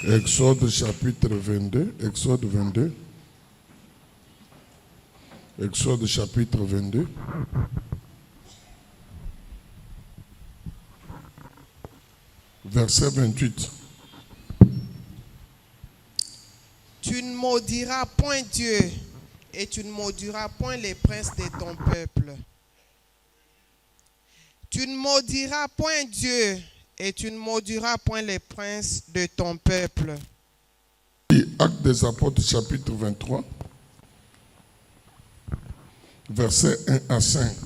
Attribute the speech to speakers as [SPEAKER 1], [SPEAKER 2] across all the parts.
[SPEAKER 1] Exode chapitre 22. Exode 22. Exode chapitre 22. Verset 28.
[SPEAKER 2] Tu ne maudiras point Dieu, et tu ne maudiras point les princes de ton peuple. Tu ne maudiras point Dieu, et tu ne maudiras point les princes de ton peuple.
[SPEAKER 1] Actes des Apôtres, chapitre 23, versets 1 à 5.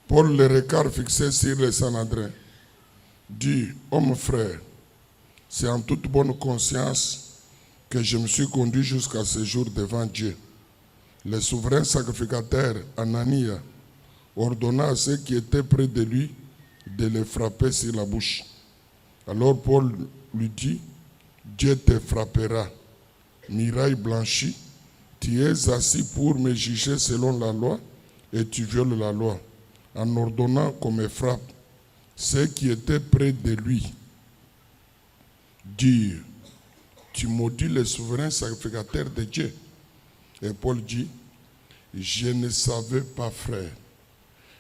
[SPEAKER 1] Paul, le regard fixé sur les Sanhedrin, dit: Homme frère, c'est en toute bonne conscience que je me suis conduit jusqu'à ce jour devant Dieu. Le souverain sacrificateur Anania ordonna à ceux qui étaient près de lui de le frapper sur la bouche. Alors Paul lui dit: Dieu te frappera, miraille blanchie, tu es assis pour me juger selon la loi et tu violes la loi, en ordonnant qu'on me frappe. Ceux qui étaient près de lui dirent: Tu maudis le souverain sacrificateur de Dieu. Et Paul dit: Je ne savais pas, frère,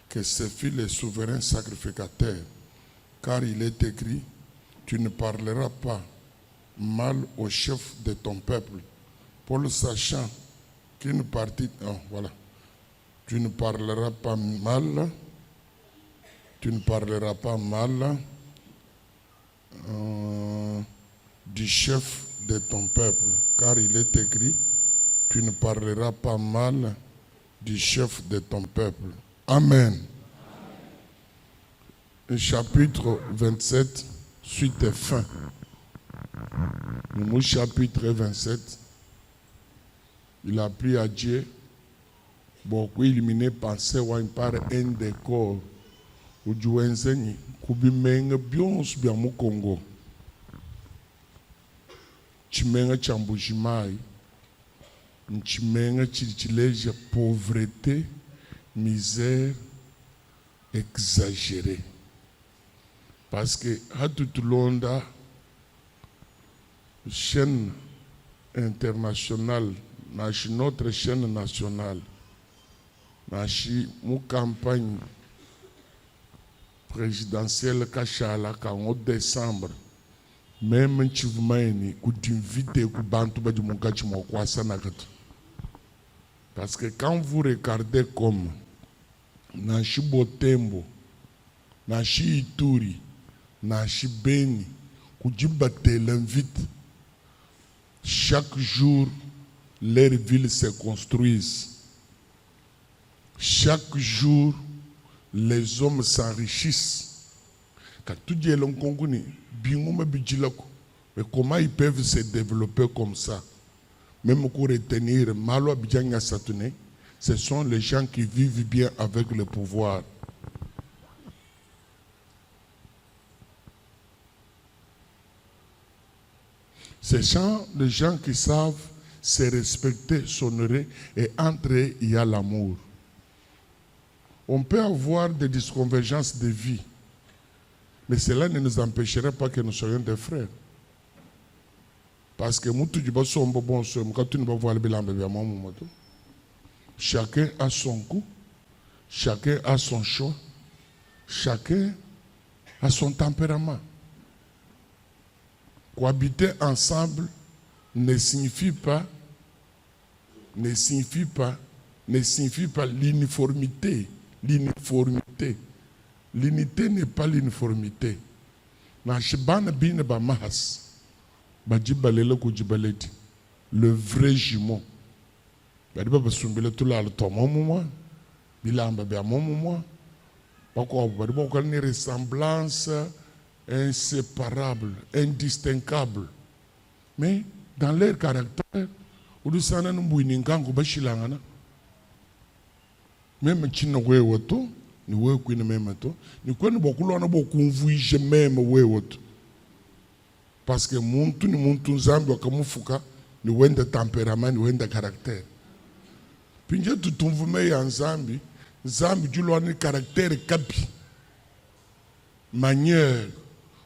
[SPEAKER 1] que ce fut le souverain sacrificateur, car il est écrit: Tu ne parleras pas mal au chef de ton peuple. Paul, sachant qu'une partie... Tu ne parleras pas mal. Tu ne parleras pas mal du chef de ton peuple, car il est écrit: Tu ne parleras pas mal du chef de ton peuple. Amen. Chapitre 27, suite et fin. Au chapitre 27, il a pris à Dieu beaucoup éliminer pensée par un décor où Dieu enseigne kubimenga bions bien mu Congo. Chimenga chambujimai, chimenga chileja pauvreté, misère exagérée. Parce que à tout le monde, chaîne internationale, notre chaîne nationale, notre campagne présidentielle Kachala en décembre, même si vous m'avez invité à Bantu parce que quand vous regardez comme Nashi Botembo, Nashi Ituri, Nashi Beni, Kujibate l'invite, chaque jour, leurs villes se construisent. Chaque jour, les hommes s'enrichissent. Quand tout dit mais comment ils peuvent se développer comme ça? Même pour retenir Malo Abidjan Satoune, ce sont les gens qui vivent bien avec le pouvoir. Ce sont les gens qui savent se respecter, s'honorer, et entre eux, il y a l'amour. On peut avoir des disconvergences de vie, mais cela ne nous empêcherait pas que nous soyons des frères. Parce que chacun a son goût, chacun a son choix, chacun a son tempérament. Cohabiter ensemble ne signifie pas l'uniformité. L'unité n'est pas l'uniformité. Le vrai jumeau. Une ressemblance inséparable, indistinguable. Mais dans leur caractère, même si nous avons nous avons parce que muntu zambi wakamufuka ni wende tempérament ni wende caractère. Puis tu tumvume ya nzambi Zambi du loin caractère kapi. Manière.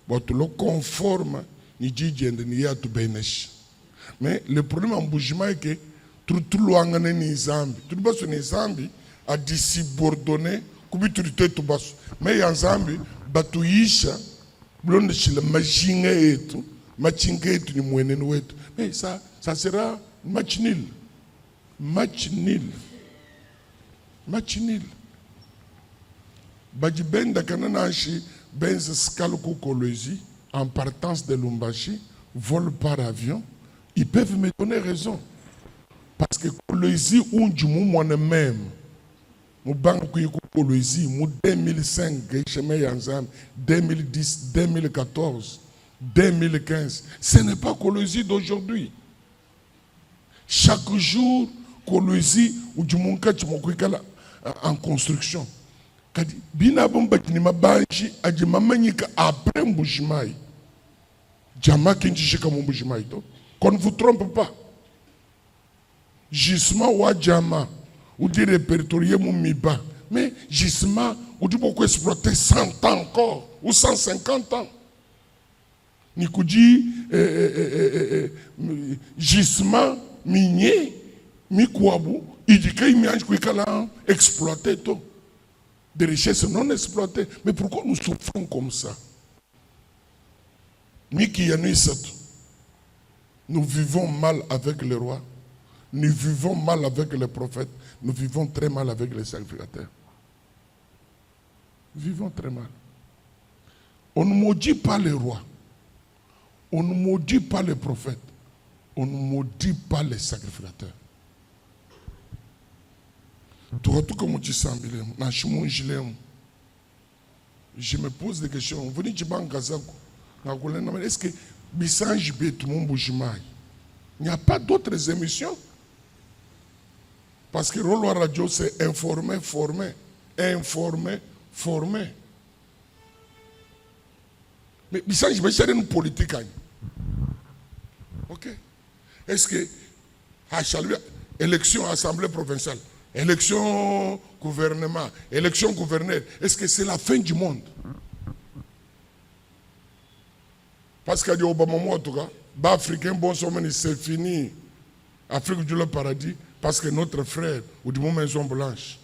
[SPEAKER 1] Boto le conforme ni djende ni ya tu benesh. Mais le problème en Bujumaï est que tout loin ni Zambi. Tout bas ni Zambi a disibordonné kubiturité tout bas. Mais en Zambi batuisha blonde chez le machinga et tout. Machinga et tout ni moyenne wetu. Mais ça sera match nul. Match nul. Match nul. Badi benda kananashi benz skaluku kolezi en partance de Lumbashi vol par avion. Ils peuvent me donner raison. Parce que kolezi unju moi-même. Mon banque yi kolezi mu 2005 chemin yanzam 2010 2014 2015. Ce n'est pas kolezi d'aujourd'hui. Chaque jour kolezi unju munka chimokwikala en construction. Kadi bina bomba ni mabanji ajimamanyika après Mbujimayi. Jama kinjishika Mbujimayi to. Qu'on ne vous trompe pas. Gisement wa jama ou dit répertorier mon miba. Mais gisement ou dit beaucoup exploiter 100 ans encore ou 150 ans. Nikuji gisement minier mikwabu idika imianji kwikala exploiter to. Des richesses non exploitées. Mais pourquoi nous souffrons comme ça? Nous vivons mal avec les rois. Nous vivons mal avec les prophètes. Nous vivons très mal avec les sacrificateurs. Nous vivons très mal. On ne maudit pas les rois. On ne maudit pas les prophètes. On ne maudit pas les sacrificateurs. Je me pose des questions. Est-ce que Bissange Betumon Boujimaï, il n'y a pas d'autres émissions? Parce que Rolo Radio, c'est informer, former. Informer, former. Mais Bissange Betumon une politique. Ok. Est-ce que à Chalouia, élection assemblée provinciale, élection gouvernement, élection gouverneur, est-ce que c'est la fin du monde? Parce qu'il y a Obama, en tout cas, les Africains, bon, c'est fini. Afrique du paradis, parce que notre frère, ou du moment Maison Blanche.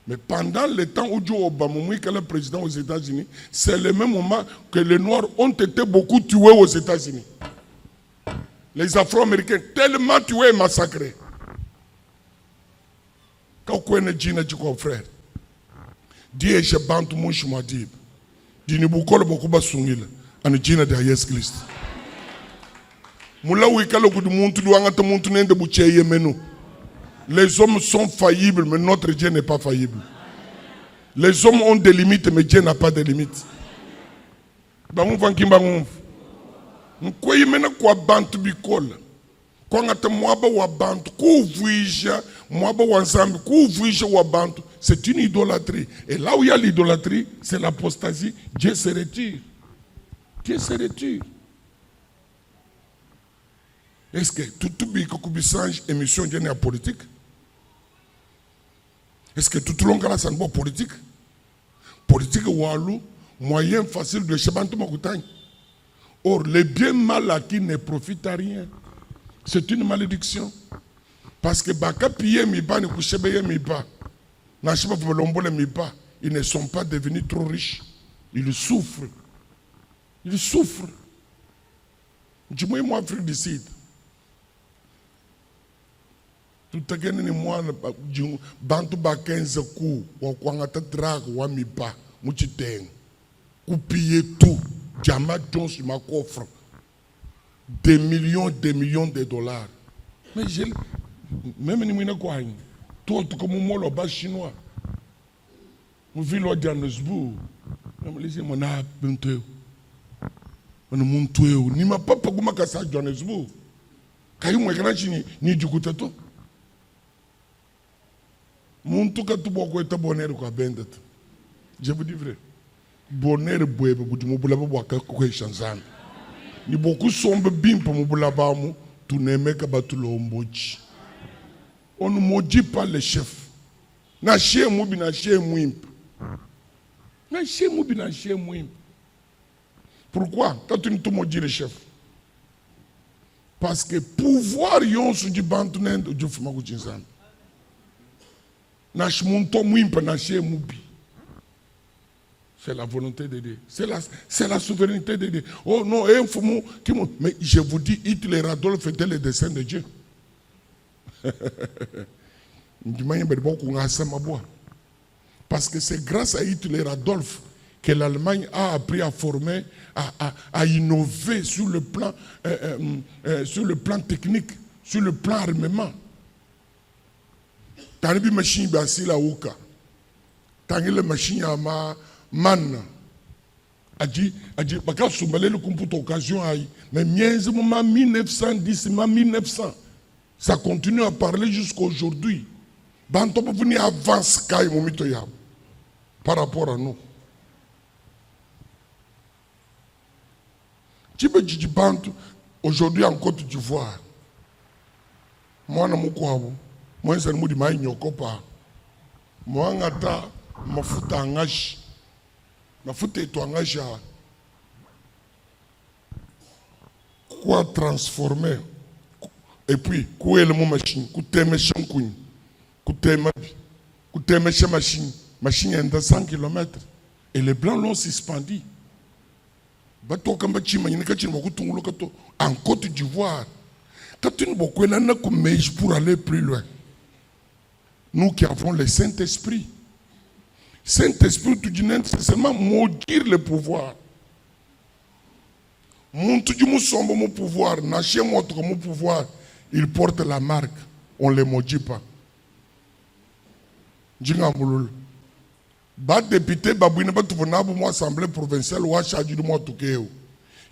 [SPEAKER 1] Mais pendant le temps où Joe Obama, qui est le président aux États-Unis, c'est le même moment que les Noirs ont été beaucoup tués aux États-Unis. Les Afro-Américains, tellement tués et massacrés. Quand on est Djina Djiko frère, Dieu je bante mon chumadib. Dini bukolo bokuba sungila. Anu Djina de Yes Christ. Moula wikalo kudu muntu luangata muntu nende bucheye menu. Les hommes sont faillibles, mais notre Dieu n'est pas faillible. Les hommes ont des limites, mais Dieu n'a pas de limites. Bangu vankimba ngumfu. Mkwe mena kwa bantu bikola. Kwa ngata mwaba wa bantu kuvuija mwaba wa nzambi kuvuija wa bantu, c'est une idolâtrie. Et là où il y a l'idolâtrie, c'est l'apostasie. Dieu se retire. Dieu se retire. Est-ce que tout biko kubisange émission Dieu n'est politique? Est-ce que tout le monde a une politique? Politique walou, moyen facile de chebantou makutani. Or, le bien mal acquis ne profite à rien. C'est une malédiction. Parce que baka piye miba ne kushebeye miba. Na sheba volombole miba. Ils ne sont pas devenus trop riches. Ils souffrent. Ils souffrent. Dis-moi, moi, Afrique du Sud. Tout à l'heure, moi, bantu ba 15 coups, wa kwangata drag wa miba, muchiteng. Coupier tout. Jama Jones sur ma coffre. Des millions de dollars. Mais j'ai. Même si je ne sais pas, tout comme moi, le bas chinois. Je vis à Johannesburg. Je me dis, je suis un peu. Je suis un peu. Je ne sais pas comment je suis à Johannesburg. Je ne sais pas si je suis à Johannesburg. Je vous dis vrai. Bonheur boebe budimubula bwaka kweshanzana ni beaucoup sombe bimpa mubula bamu tunemeka batulomboji. On ne maudit pas les chefs, Na chez mubi na chez mwimp. Na chez mubi na chez mwimp. Pourquoi? Quand tu ne me dis le chef. Parce que pouvoir yon su di bantunen du fumaku jinsan. Na shmunto mwimp na chez mubi. C'est la volonté de Dieu. C'est la souveraineté de Dieu. Oh non, mais je vous dis, Hitler et Adolphe étaient les desseins de Dieu. Parce que c'est grâce à Hitler et Adolphe que l'Allemagne a appris à former, à innover sur le plan technique, sur le plan armement. Tangi machine basila uka. Tangi le machine ama man aji baka soumbalé le computer occasion aïe mais mienze moment 1910 1900 ça continue à parler jusqu'à aujourd'hui. Banto peut venir avance kai momito ya par rapport à nous. Tu peux dire bantu aujourd'hui en Côte d'Ivoire. Moi na mukwabu moi c'est mudi mai nyoko pa moi ngata mafuta ngashi mafuta etwangaja quoi transformer et puis quoi le machine kuteme shankuni kuteme machine à 100 km et les blancs l'ont suspendu bato kamba chima yineka chima kutungulo kato en Côte d'Ivoire quand tu ne bokwela na kumeji pour aller plus loin. Nous qui avons le Saint-Esprit. Saint-Esprit, tu dis, c'est seulement maudire le pouvoir. Mon pouvoir, mon pouvoir, il porte la marque. On ne les maudit pas. Bas député, assemblée provinciale,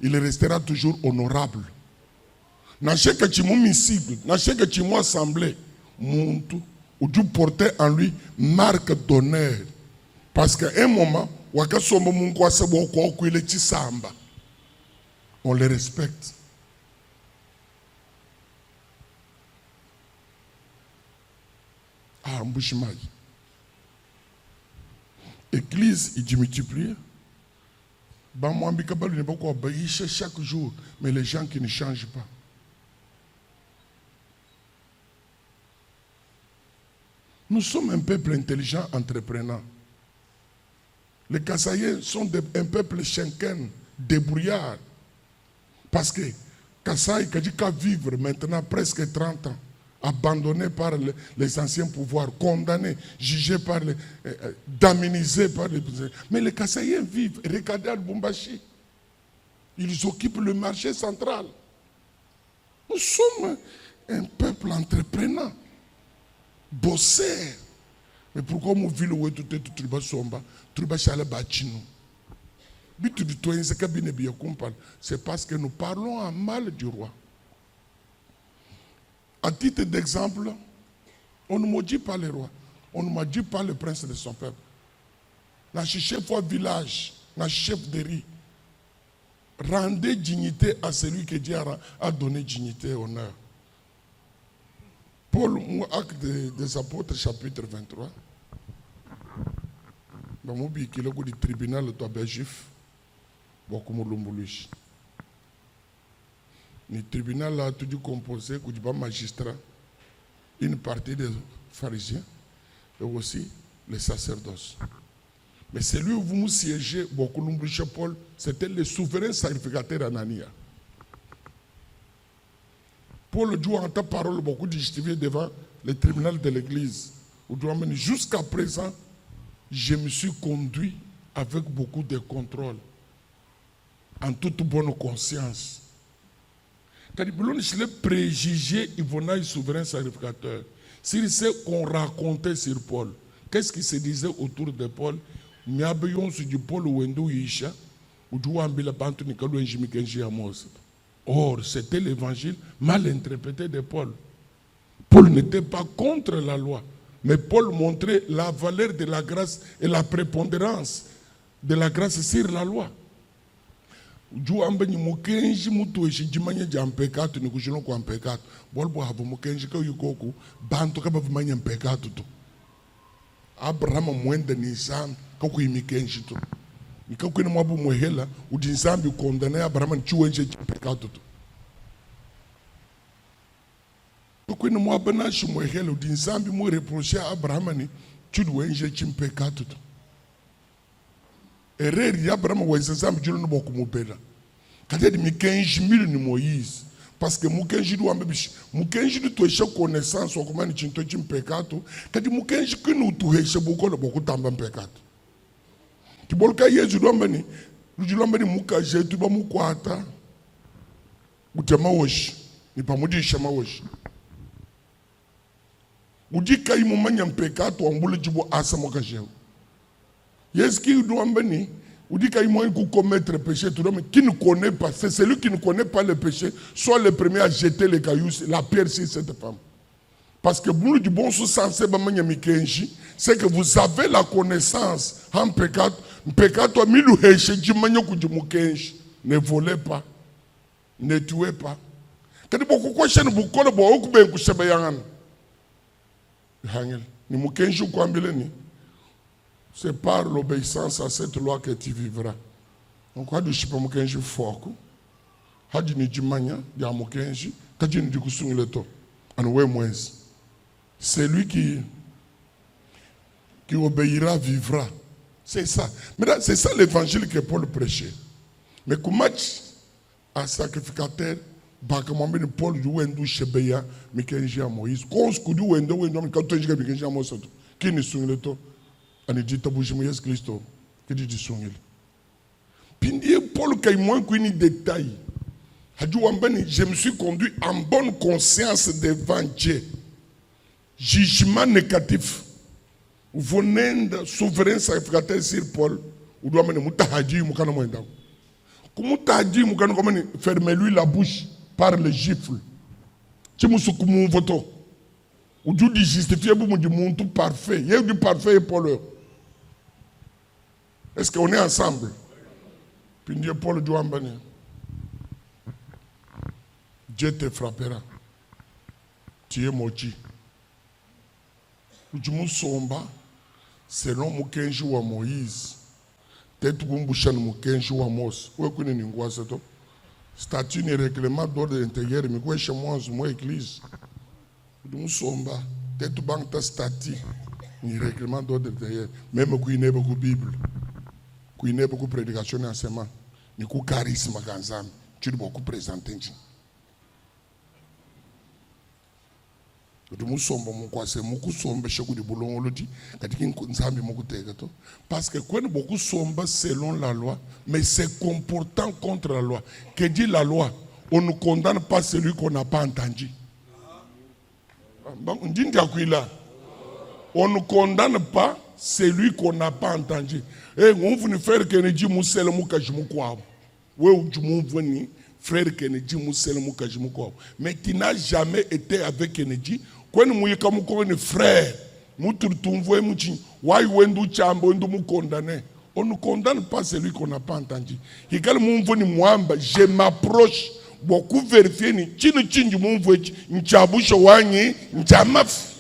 [SPEAKER 1] il restera toujours honorable. N'achète que tu m'as cible, n'achète que tu m'as assemblée, ou tu portais en lui marque d'honneur. Parce qu'à un moment, on les respecte. Ah, Église, il dit multiplier. Chaque jour, mais les gens qui ne changent pas. Nous sommes un peuple intelligent, entreprenant. Les Kassaïens sont un peuple chinquin, débrouillard. Parce que Kassaï, qui a vivre maintenant presque 30 ans, abandonné par les anciens pouvoirs, condamné, jugé par daminisé par les... Mais les Kassaïens vivent. Regardez à Lubumbashi. Ils occupent le marché central. Nous sommes un peuple entreprenant. Bosser. Mais pourquoi mon ville où tout est tout somba, tout chala bachino. C'est parce que nous parlons en mal du roi. À titre d'exemple, on ne maudit pas le roi, on ne maudit pas le prince de son peuple. Dans chef de village, dans chef de riz, rendez dignité à celui que Dieu a donné dignité et honneur. Paul, acte des apôtres, chapitre 23. Dans mon pays, il y a du tribunal de juif, beaucoup de le tribunal a tout composé, il y a magistrat, une partie des pharisiens et aussi les sacerdoces. Mais celui où vous siégez, beaucoup de Paul, c'était le souverain sacrificateur Anania. Paul dit en ta parole beaucoup de justifiés devant le tribunal de l'église. Jusqu'à présent, je me suis conduit avec beaucoup de contrôle, en toute bonne conscience. Car les préjugés, ils vont être souverain sacrificateur. S'il sait qu'on racontait sur Paul, qu'est-ce qui se disait autour de Paul? Or, c'était l'évangile mal interprété de Paul. Paul n'était pas contre la loi, mais Paul montrait la valeur de la grâce et la prépondérance de la grâce sur la loi. Abraham mwenda ni nzambi kako imikenji to nikako ni mwabu mwehela udi nzambi kondane Abraham chiwenje pecado to kako ni mwabu na shi mwehela udi nzambi mwe reproche Abraham ni chiwenje pecado to ereri Abraham wenze nzambi jilo no boku mubela katedi mikenji mili ni Moïse parce que mukenji du ambebishi mukenji du tuesha connaissance wakumani chinto chimpekato kati mukenji kinu tuhesha bukolo bokutamba mpekato kiboluka Yesu dombani lujilombani mukaje tuba mukwata utema woshi ni pamudisha mawoshi udika imumanya mpekato ambule jibo asa mokaje Yesu ki dombani ou dit qu'il m'a commettre le péché, tout le monde qui ne connaît pas, c'est celui qui ne connaît pas le péché, soit le premier à jeter les cailloux, la pierre sur cette femme. Parce que vous du bon sens, c'est que vous avez la connaissance en pécat, ne volez pas, ne tuez pas. Quand vous avez beaucoup de c'est par l'obéissance à cette loi que tu vivras. Donc, quand tu pas mukenji foko, hadi ni jimanya ya mukenji, kaji ni dikusungi leto, anoué mwezi. Celui qui obéira vivra. C'est ça. Mais c'est ça l'évangile que Paul prêchait. Mais comment un sacrificateur, bakamwambe Paul du wendu shebeya mikenji ya Moïse. Kons kudu wendo mikenji ya Moïse. Qui ni sungi leto? Anidita bougimu Yesu Kristo kidi disungile pindie Paul kaimwan kwini détail hadi wambani je me suis conduit en bonne conscience devant Dieu jugement négatif vonenda souverain sacrificateur sur Paul ou doit mener mutahaji mukana mwenda kumutahaji mukana komani fermez-lui la bouche par le gifle chimusukumu voto ou du justifier bu du monde parfait il y a du parfait Paul. Est-ce qu'on est ensemble? Puis Dieu Paul Douambani. Dieu te frappera. Tu es mochi. Tu me somba selon Mukenji wa Moïse. Peut-être que vous avez Mukenji wa Mos. Où est-ce que vous avez ça? Statut et règlement d'ordre intérieur. Mais quoi chez moi, moi église. Tu me somba. Peut-être que vous avez statut et règlement d'ordre intérieur. Même que vous n'avez pas de Bible. Qu'il n'y ait beaucoup de prédication et enseignement, il y a beaucoup de charisme, tu dois beaucoup présenter. Parce que quand beaucoup sombre selon la loi, mais c'est comportant contre la loi. Que dit la loi? On ne condamne pas celui qu'on n'a pas entendu. On ne condamne pas celui qu'on n'a pas entendu. Et on veut faire que nous Moussel Moukajimoukou. Oui, tu frère Kennedy Moussel Moukajimoukou. Mais tu n'as jamais été avec Kennedy. Quand nous sommes un frère, nous condamné. On ne condamne pas celui qu'on n'a pas entendu. Je m'approche. Beaucoup vérifier ni chini chinji mumvwe nchabusho wanyi nchamaf.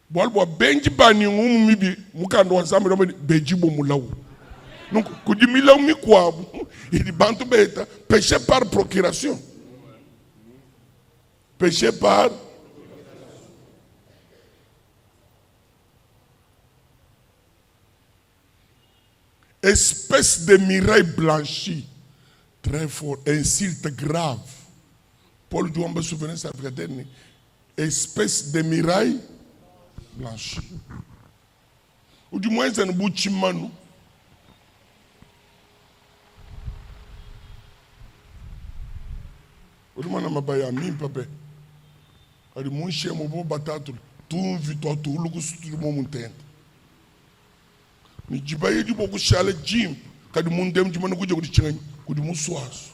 [SPEAKER 1] Bolbo benji bani ngumumibi mukando wansambe robe bejibo mulawu. Donc kudimila mikwabu il bantu beta péché par procuration. Péché par espèce de miraille blanchie. Très fort, insulte grave. Paul Douamba souvenir sa fraternité. Espèce de miraille blanche. Ou du moins, c'est un bout de chimano. Ou du moins, on m'a baillé à mille papa. Ou du moins, chez mon beau batatou. Tout vu, tout le coup, tout le monde monte. Mais tu baillé du beaucoup chalet Jim. Quand du monde aime, tu m'en as dit kudu muswaso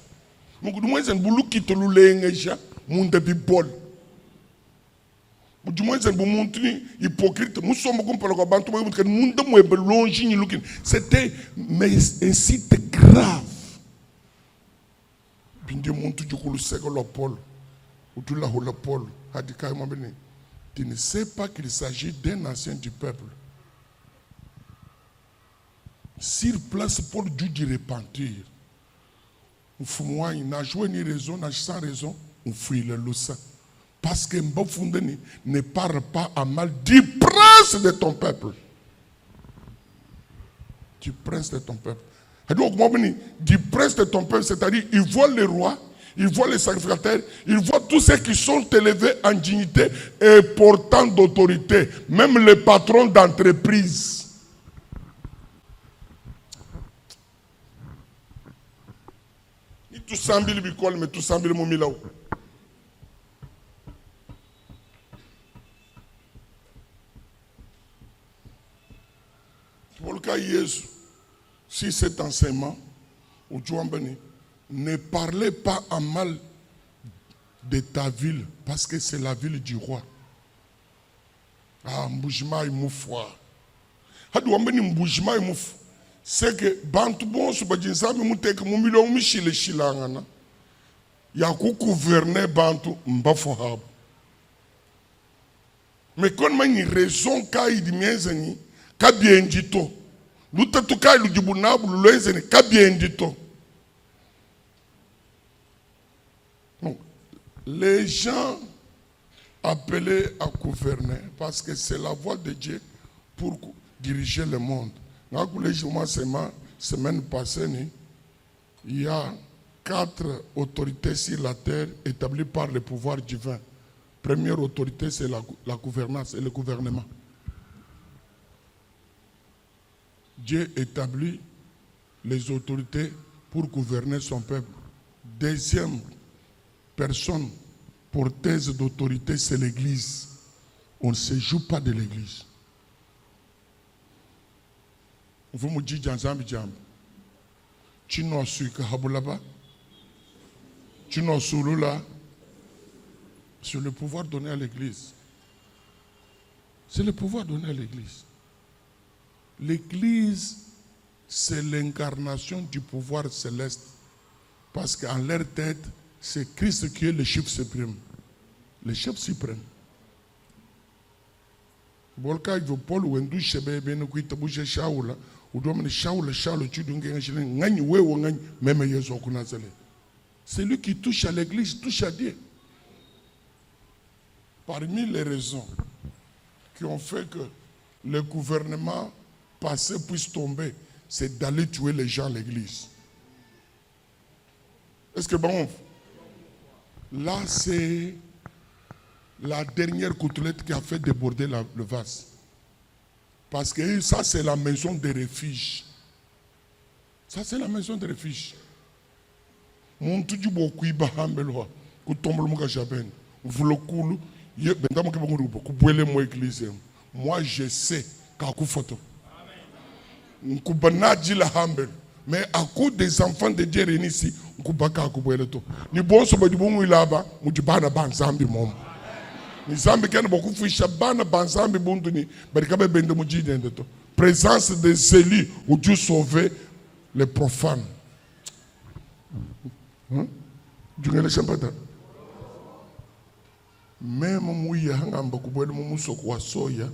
[SPEAKER 1] mukudu mwenze mbulukito lulengeja munde bibol kudu mwenze bumuntu ni hypocrite musomba kumpala kwa bantu bamutka munde mwebe longi ni looking c'était mais un site grave binde muntu jukulu sekolo Paul utula hola Paul hadika mabene Tu ne sais pas qu'il s'agit d'un ancien du peuple. Sur place pour Dieu de repentir. Il n'a joué ni raison, n'a sans raison, on fuit le loussa. Parce que Mbofundeni ne parle pas à mal du prince de ton peuple. Du prince de ton peuple. Du prince de ton peuple, c'est-à-dire, il voit les rois, il voit les sacrificateurs, il voit tous ceux qui sont élevés en dignité et portant d'autorité, même les patrons d'entreprise. Tout semble bicole, mais tout semble momilaou. Pour le cas Jésus, si cet enseignement, ne parlez pas en mal de ta ville, parce que c'est la ville du roi. Ah, Mboujima et Moufoua. Hadouambeni Mboujima et Mouf. C'est que Bantu bon subadjinsa mi muteka mu million mi shile shilangana. Ya ku gouverner Bantu mbafo habu. Mais quand mani raison kai di mienzani ka bien dito. Lutatu kai lu dibunabu lu lenzani ka bien dito. Donc les gens appelés à gouverner parce que c'est la voie de Dieu pour diriger le monde. La semaine passée, il y a 4 autorités sur la terre établies par le pouvoir divin. Première autorité, c'est la gouvernance et le gouvernement. Dieu établit les autorités pour gouverner son peuple. Deuxième personne porteuse d'autorité, c'est l'Église. On ne se joue pas de l'Église. Vous me dites, tu n'as su que Habulaba, tu n'as su là, c'est le pouvoir donné à l'Église. C'est le pouvoir donné à l'Église. L'Église, c'est l'incarnation du pouvoir céleste. Parce qu'en leur tête, c'est Christ qui est le chef suprême. Le chef suprême. Bolka il veut Paul ou Ndou Chebe ben kuita bouche Shaoula ou doit Shaoula tu dungue ngani wewo ngani même Yesu kunazale. Celui qui touche à l'église touche à Dieu. Parmi les raisons qui ont fait que le gouvernement passé puisse tomber, c'est d'aller tuer les gens à l'église. Est-ce que bon? Là, c'est la dernière côtelette qui a fait déborder le vase. Parce que ça, c'est la maison de refuge. Ça, c'est la maison de refuge. Mon tout du beaucoup y bahambelwa, ku tombe le jaben, vous le coulez, moi je sais qu'à coup photo. Mais à cause des enfants de Dieu réunis ici, on peut pas couper to. Ni bon so du bon là-bas, mu di bana banzambi mom. Ni zambi ken beaucoup fisha bana banzambi bunduni, barikabe bende mu jide to. Présence des élus où Dieu sauver les profanes. Dieu ne le champata. Même mouya hangamba kubwele mu musoko wa soya.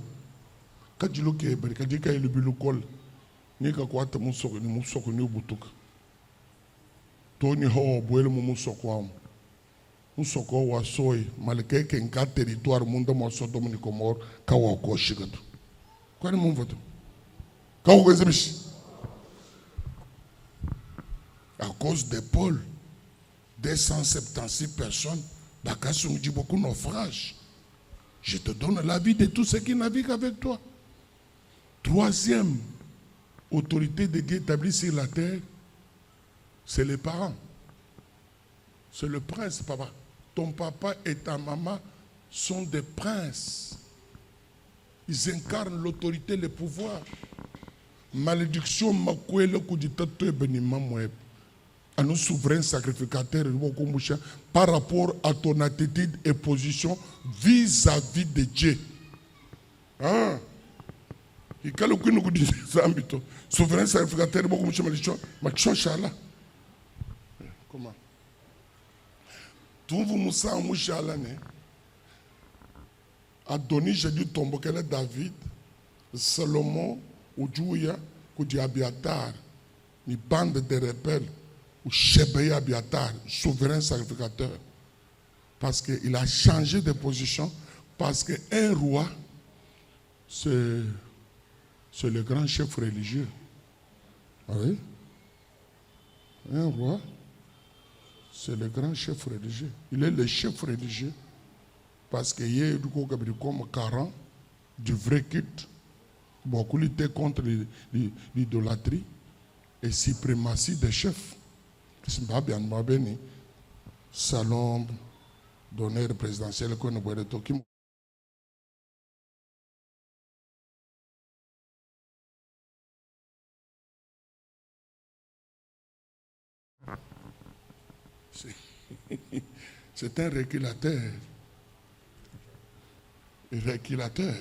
[SPEAKER 1] Kajiloke barikadika ile bilukol. Ni kakwata musoko ni ubutuka. Toni ho bwele mu musoko wa. Musoko wa soy malekeke nka territoire munda mo Sodome ni Gomorrhe kawa ko shigatu. Kwani mu voto. Kawa ko ezibishi. À cause de Paul, 276 personnes, Bakassou nous dit beaucoup de naufrages. Je te donne la vie de tous ceux qui naviguent avec toi. Troisième autorité de Dieu établie sur la terre, c'est les parents. C'est le prince, papa. Ton papa et ta maman sont des princes. Ils incarnent l'autorité, le pouvoir. Malédiction, makwele kuditato benima mweb. À nos souverains sacrificateurs par rapport à ton attitude et position vis-à-vis de Dieu. Hein? Et quand le nous dit souverain sacrificateur, comment? Tout vous moussa mouchala ne. Adonis, j'ai dit tombe quel est David, Salomon, Oudjouya, Koudi Abiatar, ni bande de rebelles, ou Shebeye Abiatar, souverain sacrificateur. Parce qu'il a changé de position, parce qu'un roi, c'est le grand chef religieux. Oui. Un roi, c'est le grand chef religieux. Il est le chef religieux. Parce qu'il y a eu comme 40 du vrai culte. Beaucoup luttaient contre l'idolâtrie et suprématie des chefs. Salon d'honneur présidentiel qu'on a besoin de Toki. C'est un régulateur. Régulateur.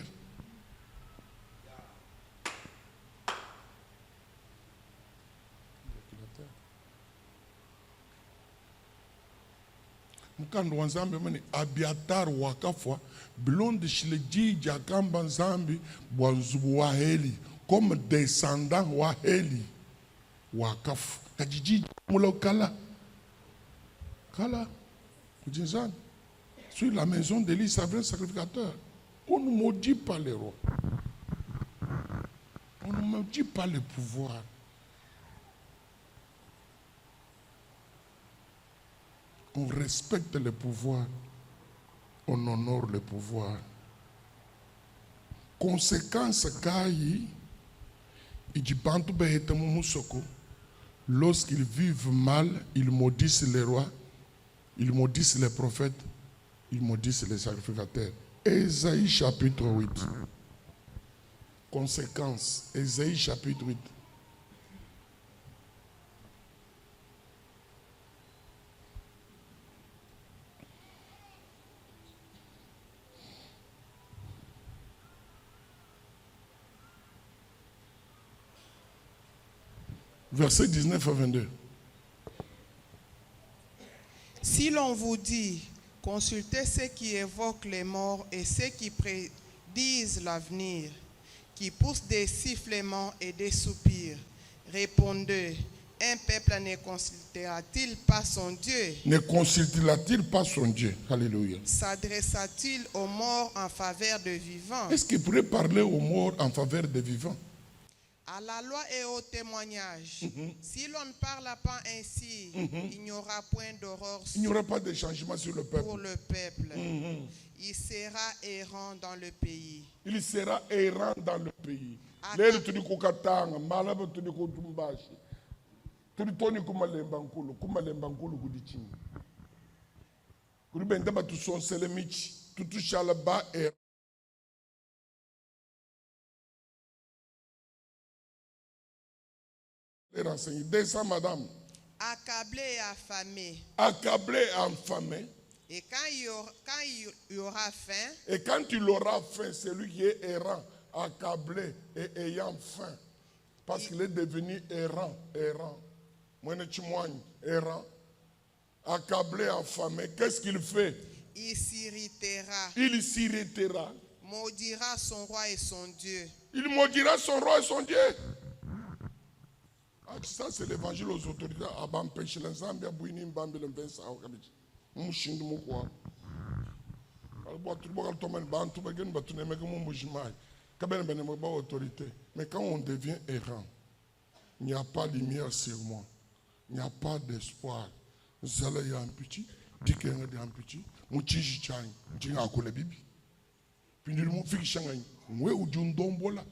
[SPEAKER 1] Mukando wanzambi mani Abiatar wakafwa blonde shileji jakamba nzambi bwanzubu wa Heli comme descendant wa Heli wakafu kajiji mulo kala kujinzani sur la maison d'Élie, souverain sacrificateur. On ne maudit pas les rois. On ne maudit pas le pouvoir. On respecte le pouvoir. On honore le pouvoir. Conséquence Kayi, lorsqu'ils vivent mal, ils maudissent les rois, ils maudissent les prophètes, ils maudissent les sacrificateurs. Ésaïe chapitre 8. Conséquence, Ésaïe chapitre 8. Versets 19 à 22.
[SPEAKER 2] Si l'on vous dit, consultez ceux qui évoquent les morts et ceux qui prédisent l'avenir, qui poussent des sifflements et des soupirs, répondez, un peuple ne consultera-t-il pas son Dieu?
[SPEAKER 1] Ne consultera-t-il pas son Dieu? Alléluia.
[SPEAKER 2] S'adressa-t-il aux morts en faveur des vivants?
[SPEAKER 1] Est-ce qu'il pourrait parler aux morts en faveur des vivants?
[SPEAKER 2] À la loi et au témoignage. Si l'on ne parle pas ainsi, il n'y aura point d'aurore
[SPEAKER 1] Il n'y aura pas de changement sur le peuple.
[SPEAKER 2] pour le peuple. Il sera errant dans le pays.
[SPEAKER 1] Il sera errant dans le pays. Lelo tuli kukatanga, malaba tuli kutumbashi. Tuli toni kumalemba nkulu kudichini. Kuri benda batu sonsele michi, tutu shalaba errant. Descends, madame.
[SPEAKER 2] Accablé et affamé.
[SPEAKER 1] Accablé et affamé.
[SPEAKER 2] Et quand il y aura faim,
[SPEAKER 1] et quand il aura faim, celui qui est errant, accablé et ayant faim, parce qu'il est devenu errant. Errant, accablé, affamé, qu'est-ce qu'il fait?
[SPEAKER 2] Il s'irritera.
[SPEAKER 1] Il s'irritera.
[SPEAKER 2] Maudira son roi et son Dieu.
[SPEAKER 1] Il maudira son roi et son Dieu. Ça, c'est l'évangile aux autorités. Abam pêche l'ensemble, abouini, mbambi, l'empensa, okabichi. Mouchindu moukwa. Mais quand on devient errant, il n'y a pas de lumière sur moi. Il n'y a pas d'espoir. Zala ya ampichi, dikenga de ampichi, mouchichi chang, jinga akule bibi. Puis nous mon fiki changay, mwe ou djundombola.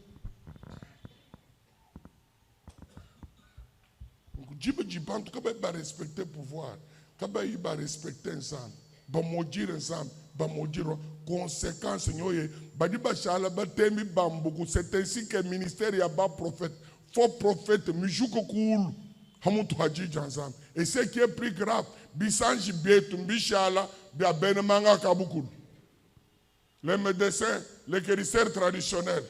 [SPEAKER 1] Jibantu kaba ba respecter le pouvoir, kaba ba respecter ensemble, ba maudire ensemble, ba maudire conséquence nyoye, ba di ba shala ba temi bambuku. C'est ainsi que le ministère ya ba prophète, faux prophète, mijuko koul, hamutu haji ensemble. Et ce qui est plus grave, bisanji bietum bishala, bia benemanga kabukul. Les médecins, les guérisseurs traditionnels,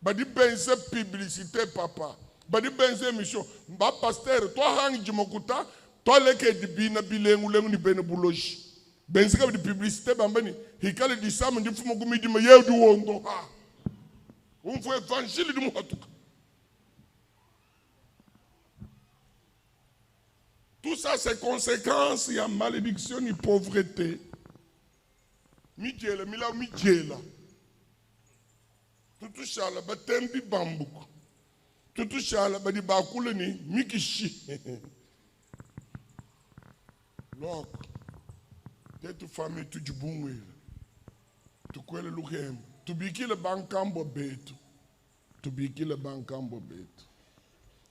[SPEAKER 1] ba di benze publicité papa. Badi benze mission ba pasteur toi hang jimokuta toi leke dibina bilengu lengu ni bene buloji benzika de publicité bambani hikale di sam ndi fumo gumidi ma yedu wondo ha umfo évangile du muhatuka. Tout ça c'est conséquence, il y a malédiction et pauvreté. Mijela mila mijela. Tutu shala batembi bambuko. Tutu shala badi bakule ni mikishi. Lok. Tu famille tu jibungwe. Tu kwele luhem. Tu biki le bankambo betu. Tu biki le bankambo betu.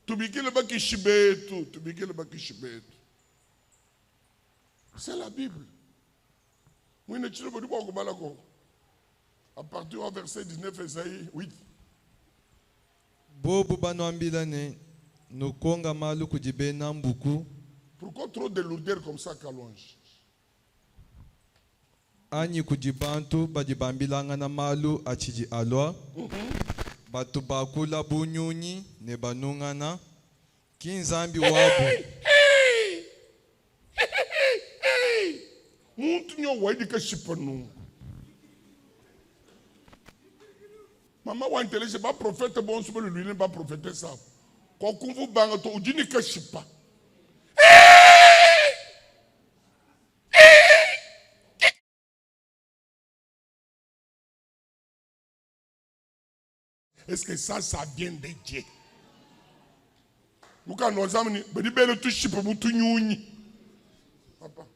[SPEAKER 1] Tu biki le bakishi betu. Tu biki le bakishi betu. C'est la Bible. Moi ne tire pas du bon balako. À partir du verset 19 Esaïe 8.
[SPEAKER 3] Bobu banwambilane nukonga malu kujibe nambuku.
[SPEAKER 1] Pourquoi trop de lourdeur comme ça Kalonge?
[SPEAKER 3] Anyi kujibantu badibambilanga na malu achiji alwa. Batu bakula bunyunyi ne banungana. Kinzambi wabu.
[SPEAKER 1] Muntu nyo waidi ka shipanu. Mama wa intelligent ba prophète bon sur lui ne pas prophète ça. Ko kumvu banga to ujini ka shipa. Est-ce que ça vient de Dieu? Nous quand nous avons dit belle tout shipa mutu nyunyi. Papa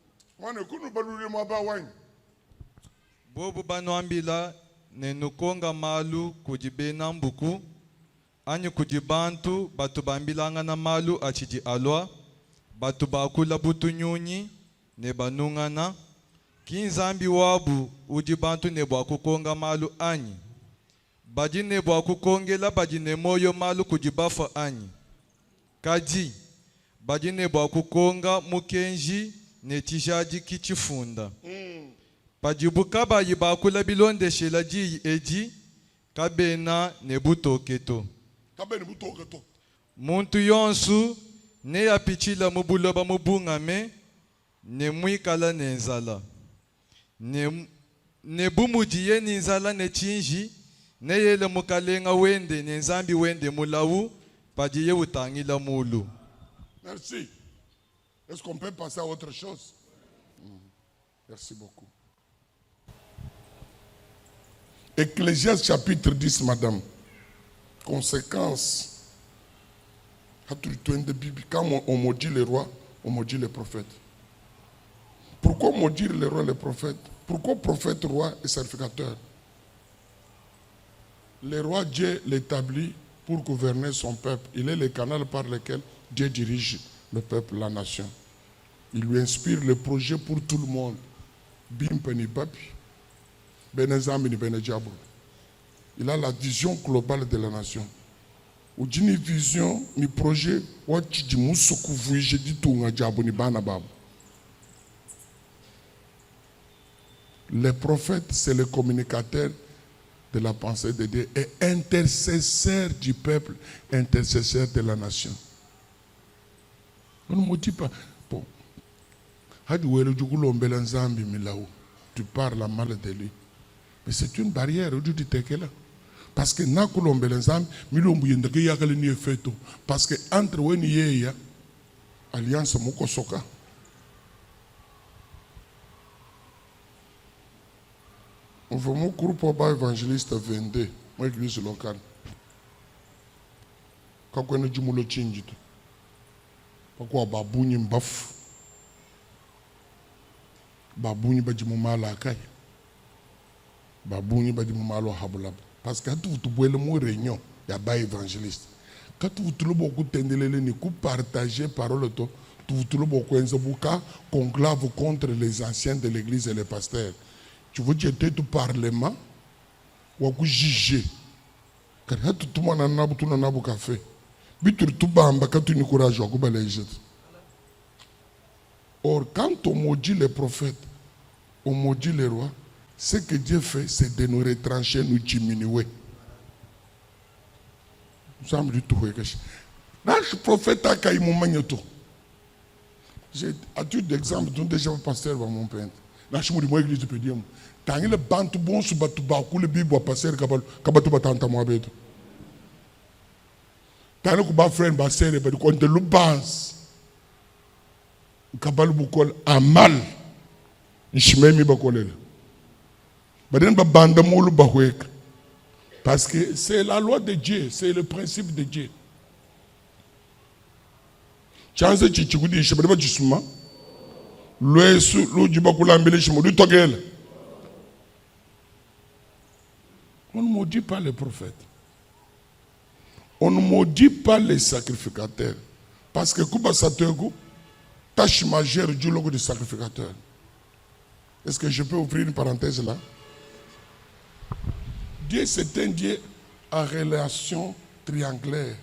[SPEAKER 3] Bobu banwambila ne nukonga malu kujibe nambuku. Anyi kujibantu batu bambilanga na malu achiji alwa. Batu bakula butu nyunyi ne banungana. Kinzambi wabu ujibantu ne bwakukonga malu anyi. Baji ne bwakukongela baji ne moyo malu kujibafa anyi. Kaji baji ne bwakukonga mukenji ne tijaji kichifunda. Pajibuka bayi bakula bilonde shelaji eji kabena ne butoketo.
[SPEAKER 1] Kabena butoketo.
[SPEAKER 3] Muntu yonsu ne ya pichila mubuloba mubungame ne mwikala ne nzala. Ne bumujiye ni nzala ne chinji ne yele mukalenga wende ne nzambi wende mulawu pajiye utangila mulu.
[SPEAKER 1] Merci. Est-ce qu'on peut passer à autre chose? Merci beaucoup. Ecclésiaste chapitre 10, madame. Conséquence. Quand on maudit les rois, on maudit les prophètes. Pourquoi maudire les rois et les prophètes? Pourquoi prophète, roi et sacrificateur? Le roi, Dieu l'établit pour gouverner son peuple. Il est le canal par lequel Dieu dirige le peuple, la nation. Il lui inspire le projet pour tout le monde. Bim peni papi, benezambi ni benejabo. Il a la vision globale de la nation. Ou une vision, ni projet, wati di musuku vuije di tunga jabo ni bana babu. Le prophète, c'est le communicateur de la pensée de Dieu et intercesseur du peuple, intercesseur de la nation. On ne me dit pas, bon, tu parles mal de lui. Mais c'est une barrière, parce que parce que entre eux, il y a alliance Mokosoka. On veut mon groupe évangéliste 22, moi église locale. Quand on a du moulo chinji, pourquoi babouni mbaf, babouni badi moumala kai, babouni badi moumalo habulab. Parce que quand vous voyez le mot réunion, il y a pas évangéliste. Quand vous trouvez beaucoup de ni coup partager parole to, vous trouvez beaucoup de conclave contre les anciens de l'église et les pasteurs. Tu veux dire tout parlement ou à juger. Car tout le monde a un café. Bitur tout bamba quand tu n'as courage à couper les jets. Or, quand on maudit les prophètes, on maudit les rois, ce que Dieu fait, c'est de nous retrancher, nous diminuer. Nous sommes du tout. Là, le prophète a caillé mon magnéto. J'ai à titre d'exemple, donc déjà pasteur va mon peintre. na shimu di mo église pediam tangi le bantu bon su batu ba ku le bibo passer kabatu batanta mo abeto tangi ku ba friend ba sere ba ko de lubans kabalu bukol amal nshimemi ba kolela baden ba banda mo lu ba hwek parce que c'est la loi de Dieu, c'est le principe de Dieu. Chance chichikudi shebele ba jisuma Loesu lujiba kulambile shimodu togel. On ne maudit pas les prophètes. On ne maudit pas les sacrificateurs. Parce que Kuba Satego, tâche majeure du logo du sacrificateur. Est-ce que je peux ouvrir une parenthèse là? Dieu, c'est un Dieu à relation triangulaire.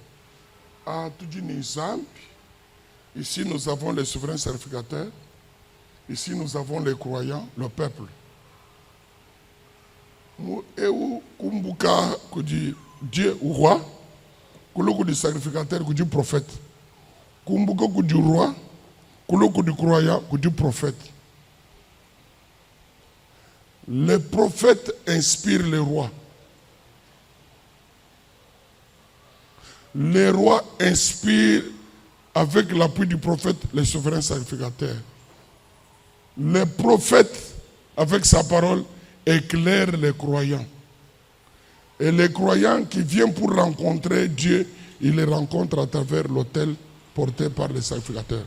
[SPEAKER 1] Ah, tout dit Nizambi. Ici, nous avons les souverains sacrificateurs. Ici, nous avons les croyants, le peuple. Et Kumbuka, que dit Dieu ou roi, que dit sacrificateur, que dit prophète. Kumbuka, que dit roi, que dit croyant, que dit prophète. Les prophètes inspirent les rois. Les rois inspirent avec l'appui du prophète les souverains sacrificateurs. Les prophètes, avec sa parole, éclairent les croyants. Et les croyants qui viennent pour rencontrer Dieu, ils les rencontrent à travers l'autel porté par les sacrificateurs.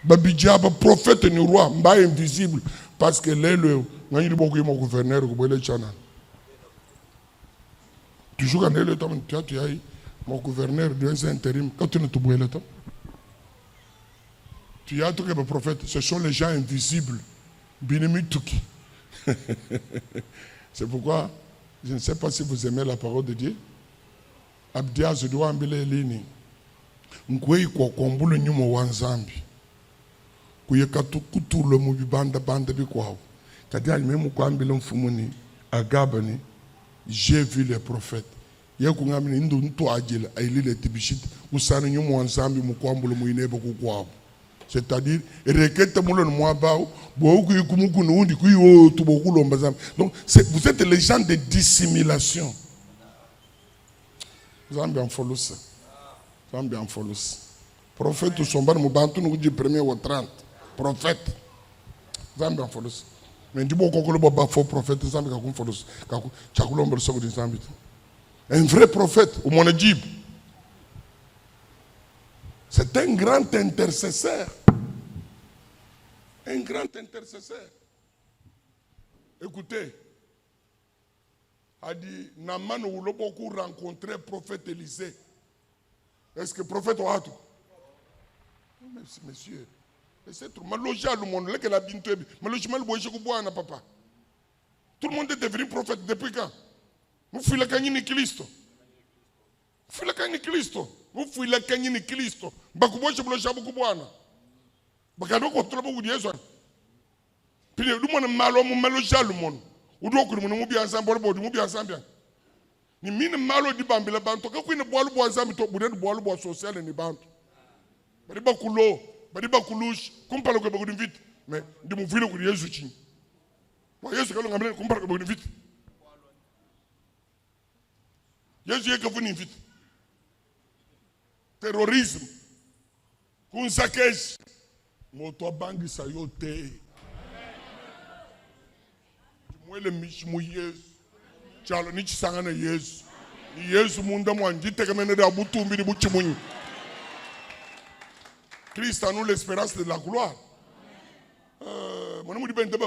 [SPEAKER 1] Babidjaba, prophète ni roi, mba invisible, parce que les mon gouverneur, toujours quand le temps, tu as mon gouverneur devient intérim, quand tu ne te bouilles le temps. Tu as tout que prophète, ce sont les gens invisibles. Binimituki. C'est pourquoi, je ne sais pas si vous aimez la parole de Dieu. Abdiaz doit ambile lini. Nkwe kwa kombulu nyumo wanzambi. Kuye katu le mubibanda banda bikwao. Kadi alimemu kwa ambile mfumuni agabani. J'ai vu les prophètes. Yeku ngamini ndu ntu ajile ailile tibishit. Musani nyumo wanzambi mukwambulu muinebo kukwao. C'est-à-dire, donc, vous êtes les gens de dissimulation. Vous avez bien follow ça. Vous avez bien follow ça. Prophète, nous sommes nous dit premier ou 30. Prophète. Vous avez bien follow ça. Mais du bon qu'on a faux prophète, vous avez bien follow ça. Un vrai prophète, au Monadjib. C'est un grand intercesseur. Un grand intercesseur. Écoutez, a dit, Naman ou le beaucoup rencontré prophète Élisée. Est-ce que prophète a tout? Merci, monsieur. C'est tout. Malogé à le monde, là que la binte, malogé mal boye chez Kouboana, papa. Tout le monde est devenu prophète depuis quand? Vous fouillez la canine Christo. Vous fouillez la canine Christo. Vous fouillez la canine Christo. Bakouboye chez Blocha Boukouboana. Bakado ko trop beaucoup de gens. Puis le monde malo mo melo jalo mon. O do ko mo bi ensemble bo mo bi ensemble. Ni mine malo di bambila banto ka ko ni boalu bo ensemble to bude boalu bo social ni banto. Bari bakulo, bari bakulush, kumpalo ko bagu vite. Mais de mo vile ko Yesu chi. Wa Yesu ka lo ngamele kumpalo ko bagu vite. Yesu ye ka vuni vite. Terrorisme. Kun saquage. Moto bangi sayote. Mwele mishimu Yesu. Chalo ni chisangana Yesu. Ni Yesu munda mwanjite kamene da butumbi di buchimunyi. Christ a nous l'espérance de la gloire. Mwana mudi bende ba.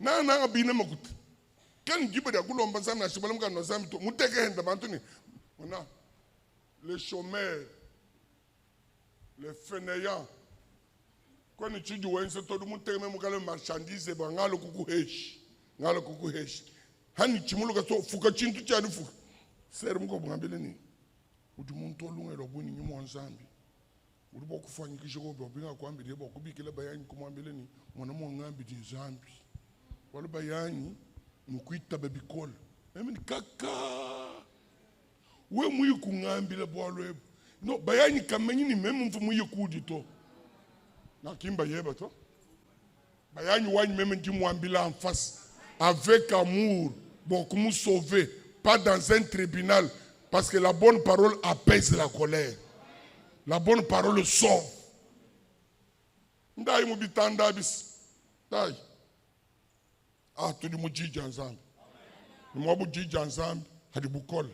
[SPEAKER 1] Na abine makut. Kan gibe da kulomba sana shibala mga no zamito. Muteke henda bantuni. Mwana les chômeurs, les fainéants. Quand tu dis que tout le monde a des marchandises, il y a des coucouhesh. Il y a des coucouhesh. Il y a des coucouhesh. Il y a des coucouhesh. C'est un peu comme ça. Il y a des coucouhesh. Na kimba yeba to Bayani wani même dit Mwambila en face. Avec amour. Bon, comment sauver? Pas dans un tribunal. Parce que la bonne parole apaise la colère. La bonne parole sauve. Ndai mubitanda bis. Dai. Ah, tu dis mujiji ensemble. Mwabu jiji ensemble, hadi bukol.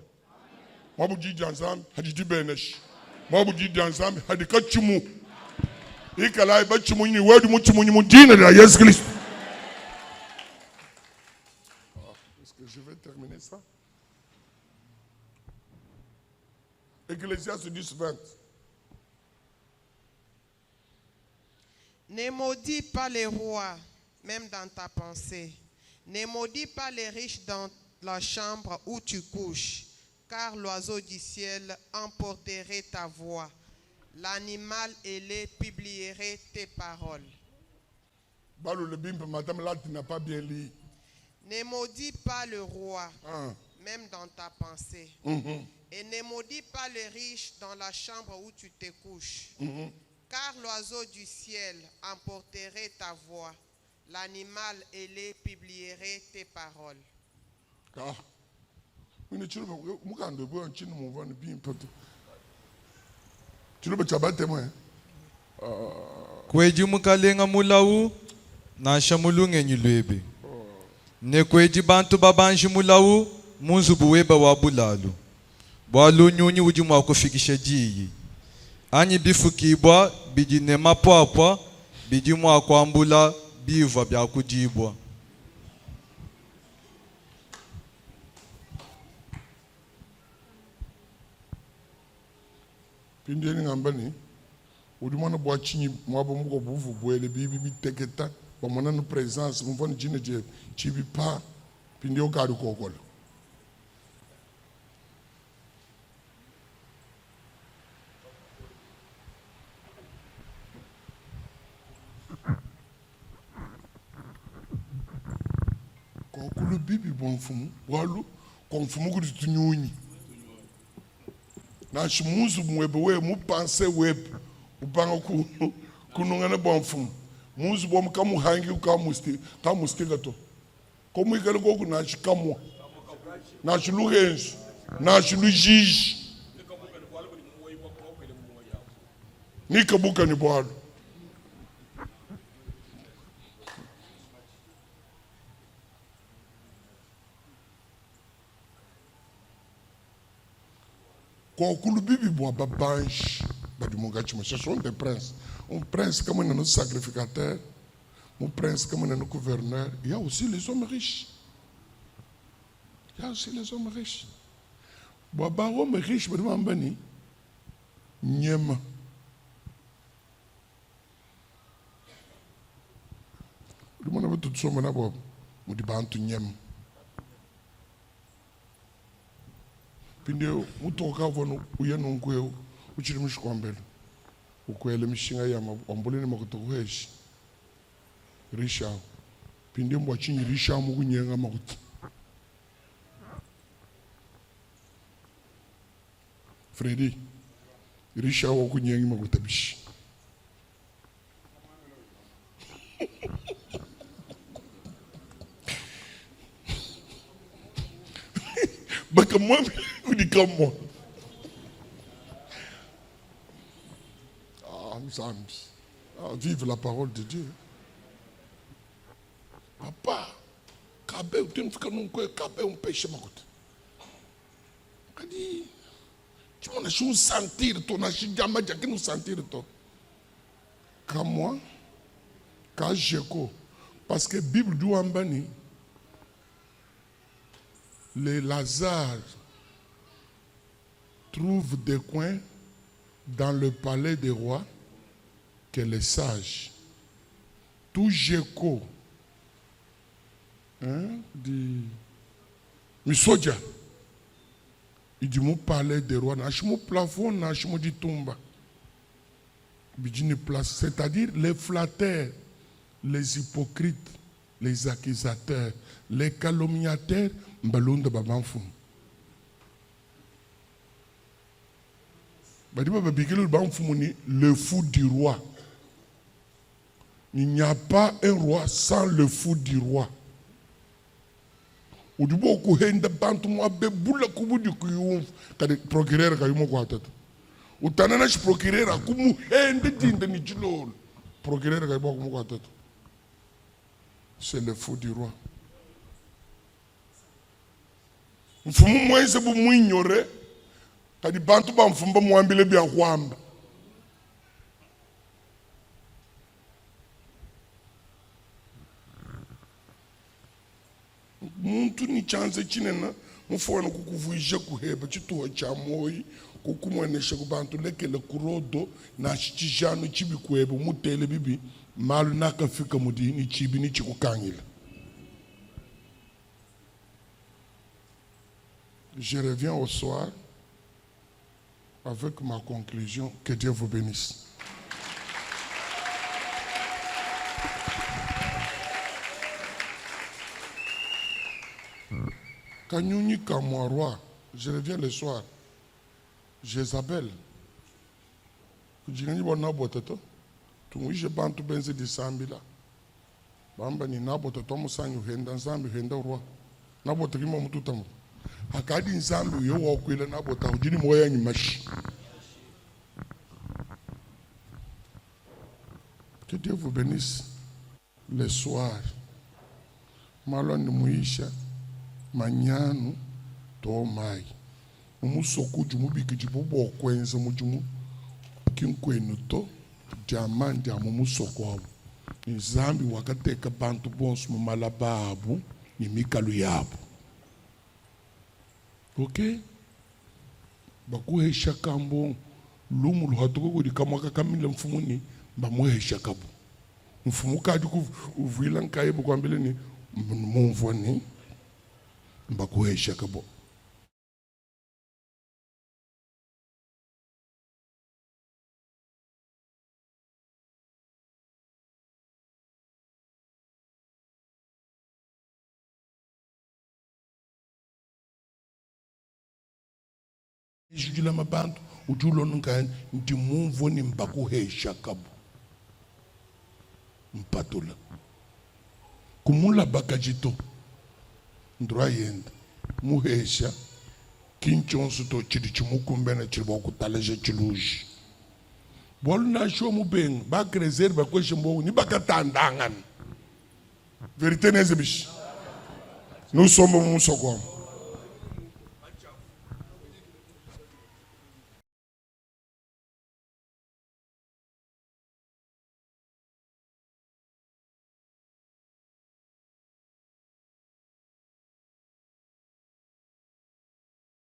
[SPEAKER 1] Mwabu jiji ensemble, hadi dibenesh. Mwabu jiji ensemble, hadi kachumu. Ikala iba chumu ni wedu muchumu ni mudine de Jésus Christ. Est-ce que je vais terminer ça? Ecclésiaste 10:20.
[SPEAKER 2] Ne maudis pas les rois, même dans ta pensée. Ne maudis pas les riches dans la chambre où tu couches, car l'oiseau du ciel emporterait ta voix. L'animal ailé publierait tes paroles.
[SPEAKER 1] Madame là, tu n'as pas bien lu.
[SPEAKER 2] Ne maudis pas le roi, même dans ta pensée. Et ne maudis pas les riches dans la chambre où tu te couches. Car l'oiseau du ciel emporterait ta voix. L'animal ailé publierait tes paroles.
[SPEAKER 3] Kweji mukalenga mulawu na shamulunge nyulwebe. Ne kweji bantu babanji mulawu munzubu weba wa bulalu. Bwalu nyunyi ujimu wa kufikisha jiyi. Anyi bifukibwa bidi nema pwapwa bidi mwa kwambula biva bya kujibwa.
[SPEAKER 1] Pindeni ngambani udimana bwa chinyi mwabo muko buvu bwele bibi biteketa bamona no présence muvona jine je chibi pa pindi okari kokola. Kokulu bibi bonfumu walu konfumu kuri tunyunyi na shimuzu mwebe we mu pense web upanga kunungana bonfumu muzu bom kamu hangi kamusti gato komu ikale goku na shikamwa na shilugenzi na shilujiji nikabuka ni bwalo. Kokulu bibi boa babanche badimongachima, ce sont des princes. Un prince comme un sacrificateur, un prince comme un gouverneur. Il y a aussi les hommes riches. Il y a aussi les hommes riches. Boaba homme riche badimambani nyema. Dumana betu tsoma na bob mudibantu nyema. Pinde mutoka vono uyeno nkweo uchiri mushikombelo ukwele mishinga ya ambuleni makutokuheshi risha pinde mbwa chinyi risha mukunyenga makuti Freddy risha wakunyenga makutabishi baka mwami udikamwa vive la parole de Dieu. Papa kabe utemfika nunkwe kabe umpeshe makuta kadi chimona shu sentir to na shijama jakinu sentir to comme moi quand jeko parce que Bible dit ambani les Lazare trouvent des coins dans le palais des rois que les sages. Tout Jéco, dit Misodia, il dit mon palais des rois, mon plafond, mon dit tomba. C'est-à-dire les flatteurs, les hypocrites, les accusateurs, les calomniateurs, mbalonda babanfum. Le fou du roi. Il n'y a pas un roi sans le fou du roi. Udibo kuhenda bantu mwabe bula kubudi kuyumfu kadi procureur kayumo kwa tata. Utanana shi procureur akumu hende dinda ni jilolo. Procureur kayumo kumu kwa tata. C'est le fou du roi. Mfumu mwense bu mwinyore kadi bantu ba mfumba mwambile bya kwamba. Muntu ni chance chinena mufona kukuvuisha kuheba chituwa cha moyi kukumwenesha kubantu lekele kurodo na chijano chibi kuheba mutele bibi malu nakafika mudini chibi ni chikukangila. Je reviens au soir avec ma conclusion. Que Dieu vous bénisse. Kanyuni kamwa roi, je reviens le soir. Jézabel. Kujingani bona boteto. Tumuishe bantu benze di sambila. Bamba ni naboteto musanyu henda nzambi henda roi. Nabote kimo mututamu. Akadi nzambi yo wakwile nabota ujini moya nyimashi. Que Dieu vous bénisse. Le soir. Malon muisha. Manyanu to mai umusoku jumu bikiji bubo kwenza mujumu kinkwenu to jamandi amumusoko wabo nzambi wakateka bantu bonsu mu malababu ni mikalu yabo. Okay, bakuhesha kambo lumu luhatuko kudi kamwaka kamile mfumuni bamuhesha kabo mfumu kadi kuvila nkaye bukwambile ni mumvoni mbakuhesha kabo. Jujula mabantu ujulo nungani ndi mumvoni mbakuhesha kabo mpatula kumula bakajito ndroyenda muhesha kinchonsu to chidi chimukumbena chilibo kutaleje chiluji bolu na show mubenga ba krezer ba kweshe mbo ni bakatandangana vérité nezebish nous sommes musoko